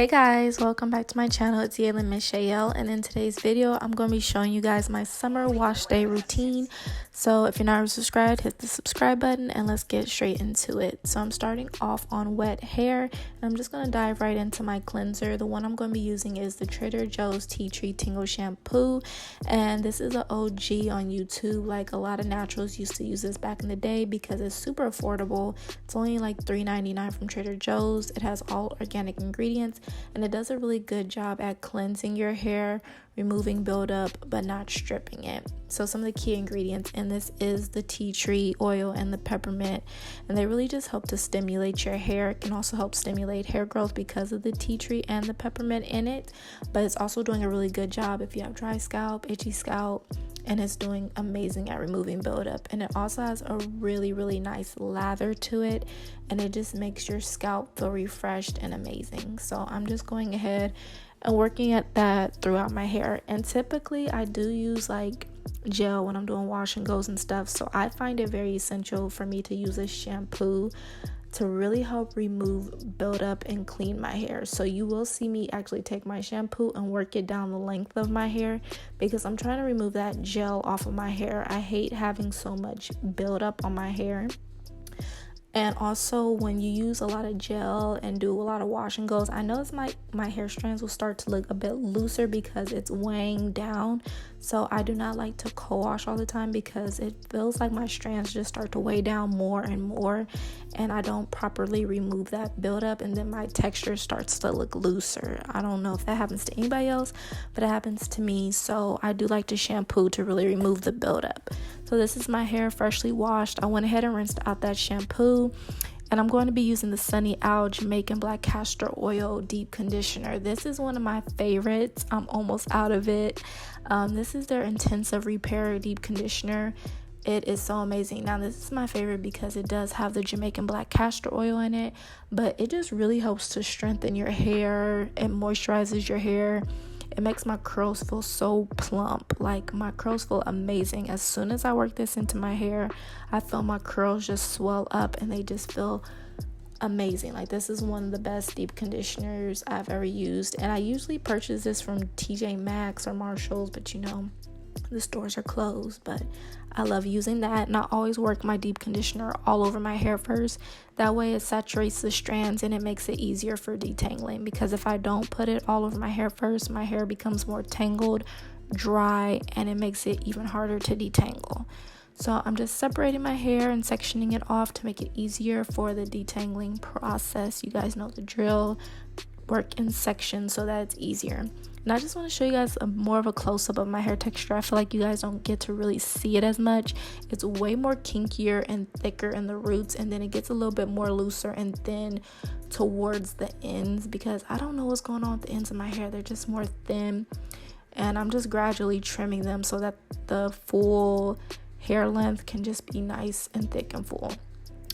Hey guys, welcome back to my channel. It's Yalon, and in today's video I'm going to be showing you guys my summer wash day routine. So if you're not subscribed, hit the subscribe button and let's get straight into it. So I'm starting off on wet hair, and I'm just going to dive right into my cleanser. The one I'm going to be using is the Trader Joe's Tea Tree Tingle Shampoo, and this is an OG on YouTube. Like, a lot of naturals used to use this back in the day because it's super affordable. It's only like $3.99 from Trader Joe's. It has all organic ingredients, and it does a really good job at cleansing your hair, removing buildup, but not stripping it. So some of the key ingredients in this is the tea tree oil and the peppermint, and they really just help to stimulate your hair. It can also help stimulate hair growth because of the tea tree and the peppermint in it, but it's also doing a really good job if you have dry scalp, itchy scalp, and it's doing amazing at removing buildup. And it also has a really nice lather to it, and it just makes your scalp feel refreshed and amazing. So I'm just going ahead and working at that throughout my hair. And typically I do use like gel when I'm doing wash and goes and stuff, so I find it very essential for me to use a shampoo to really help remove buildup and clean my hair. So you will see me actually take my shampoo and work it down the length of my hair because I'm trying to remove that gel off of my hair. I hate having so much buildup on my hair. And also, when you use a lot of gel and do a lot of wash and goes, I notice my hair strands will start to look a bit looser because it's weighing down. So I do not like to co-wash all the time because it feels like my strands just start to weigh down more and more, and I don't properly remove that buildup, and then my texture starts to look looser. I don't know if that happens to anybody else, but it happens to me. So I do like to shampoo to really remove the buildup. So this is my hair freshly washed. I went ahead and rinsed out that shampoo, and I'm going to be using the Sunny Owl Jamaican Black Castor Oil Deep Conditioner. This is one of my favorites. I'm almost out of it. This is their Intensive Repair Deep Conditioner. It is so amazing. Now, this is my favorite because it does have the Jamaican Black Castor Oil in it, but it just really helps to strengthen your hair. It moisturizes your hair. It makes my curls feel so plump. Like, my curls feel amazing. As soon as I work this into my hair, I feel my curls just swell up and they just feel amazing. Like, this is one of the best deep conditioners I've ever used, and I usually purchase this from TJ Maxx or Marshalls, but you know, the stores are closed. But I love using that, and I always work my deep conditioner all over my hair first. That way it saturates the strands and it makes it easier for detangling, because if I don't put it all over my hair first, my hair becomes more tangled, dry, and it makes it even harder to detangle. So I'm just separating my hair and sectioning it off to make it easier for the detangling process. You guys know the drill. Work in sections so that it's easier. And I just want to show you guys more of a close-up of my hair texture. I feel like you guys don't get to really see it as much. It's way more kinkier and thicker in the roots, and then it gets a little bit more looser and thin towards the ends, because I don't know what's going on with the ends of my hair. They're just more thin, and I'm just gradually trimming them so that the full hair length can just be nice and thick and full.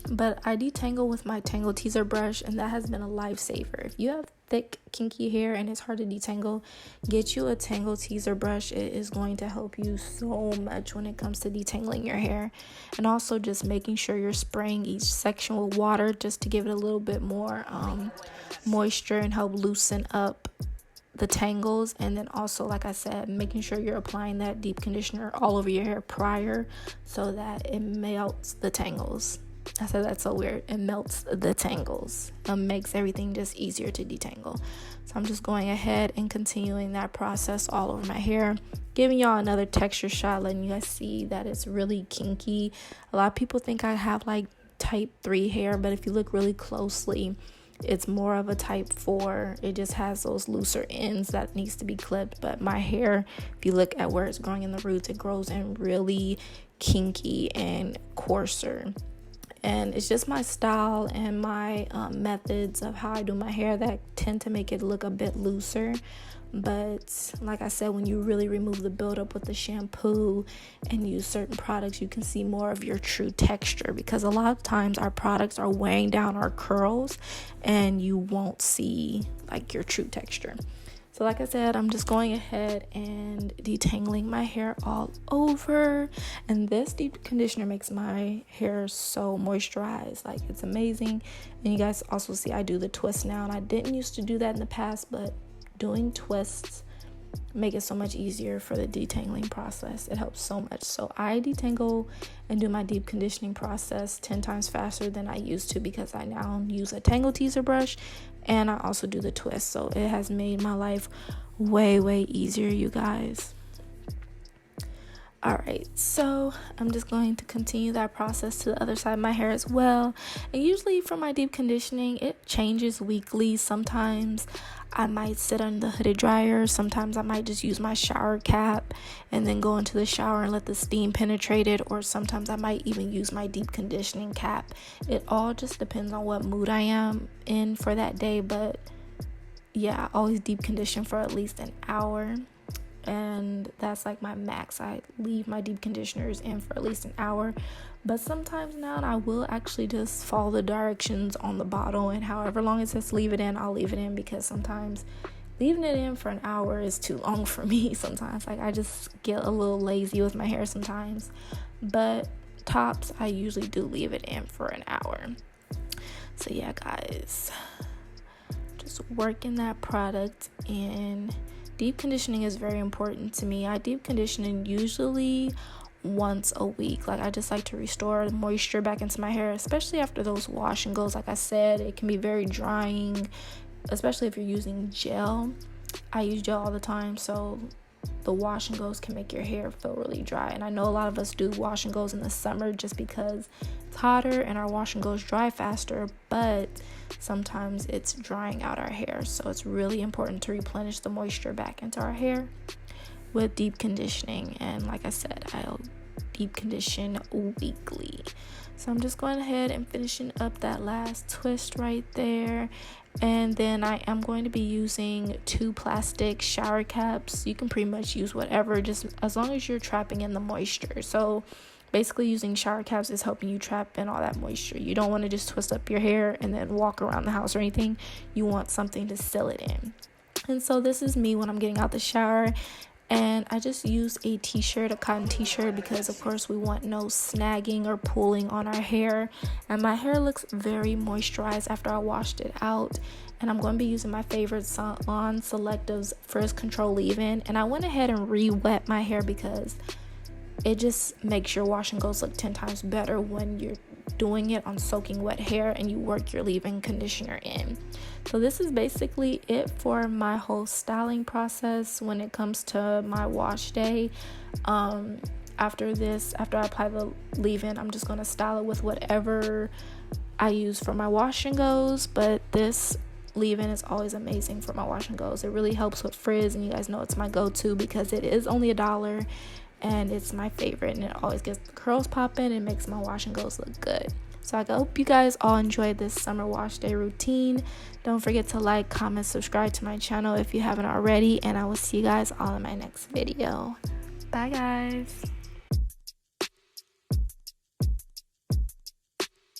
But I detangle with my Tangle Teaser brush, and that has been a lifesaver. If you have thick, kinky hair and it's hard to detangle, get you a Tangle Teaser brush. It is going to help you so much when it comes to detangling your hair. And also just making sure you're spraying each section with water just to give it a little bit more moisture and help loosen up the tangles. And then also, like I said, making sure you're applying that deep conditioner all over your hair prior so that it melts the tangles. I said that's so weird. It melts the tangles. It makes everything just easier to detangle. So I'm just going ahead and continuing that process all over my hair, giving y'all another texture shot, letting you guys see that it's really kinky. A lot of people think I have like type 3 hair, but if you look really closely, it's more of a type 4. It just has those looser ends that needs to be clipped. But my hair, if you look at where it's growing in the roots, it grows in really kinky and coarser. And it's just my style and my methods of how I do my hair that tend to make it look a bit looser. But like I said, when you really remove the buildup with the shampoo and use certain products, you can see more of your true texture, because a lot of times our products are weighing down our curls and you won't see like your true texture. So like I said, I'm just going ahead and detangling my hair all over. And this deep conditioner makes my hair so moisturized. Like, it's amazing. And you guys also see I do the twist now. And I didn't used to do that in the past, but doing twists make it so much easier for the detangling process. It helps so much. So I detangle and do my deep conditioning process 10 times faster than I used to, because I now use a tangle teaser brush and I also do the twist. So it has made my life way easier, you guys. Alright, so I'm just going to continue that process to the other side of my hair as well. And usually for my deep conditioning, it changes weekly. Sometimes I might sit on the hooded dryer. Sometimes I might just use my shower cap and then go into the shower and let the steam penetrate it. Or sometimes I might even use my deep conditioning cap. It all just depends on what mood I am in for that day. But yeah, I always deep condition for at least an hour. And that's like my max. I leave my deep conditioners in for at least an hour. But sometimes now I will actually just follow the directions on the bottle, and however long it says leave it in, I'll leave it in, because sometimes leaving it in for an hour is too long for me. Sometimes like I just get a little lazy with my hair sometimes. But tops, I usually do leave it in for an hour. So yeah, guys, just working that product in. Deep conditioning is very important to me. I deep condition usually once a week. Like, I just like to restore the moisture back into my hair, especially after those wash and goes. Like I said, it can be very drying, especially if you're using gel. I use gel all the time, so the wash and goes can make your hair feel really dry. And I know a lot of us do wash and goes in the summer just because it's hotter and our wash and goes dry faster, but sometimes it's drying out our hair. So it's really important to replenish the moisture back into our hair with deep conditioning. And like I said, I'll deep condition weekly. So I'm just going ahead and finishing up that last twist right there. And then I am going to be using 2 plastic shower caps. You can pretty much use whatever, just as long as you're trapping in the moisture. So basically, using shower caps is helping you trap in all that moisture. You don't want to just twist up your hair and then walk around the house or anything. You want something to seal it in. And so this is me when I'm getting out the shower. And I just use a t-shirt, a cotton t-shirt, because of course we want no snagging or pulling on our hair. And my hair looks very moisturized after I washed it out. And I'm going to be using my favorite Salon Selective's Frizz Control Leave-In. And I went ahead and re-wet my hair because it just makes your wash and goes look 10 times better when you're doing it on soaking wet hair and you work your leave-in conditioner in. So this is basically it for my whole styling process when it comes to my wash day. After I apply the leave-in, I'm just going to style it with whatever I use for my wash and goes, but this leave-in is always amazing for my wash and goes. It really helps with frizz, and you guys know it's my go-to because it is only $1 and it's my favorite, and it always gets the curls popping and makes my wash and goes look good. So I hope you guys all enjoyed this summer wash day routine. Don't forget to like, comment, subscribe to my channel if you haven't already, and I will see you guys all in my next video. Bye guys.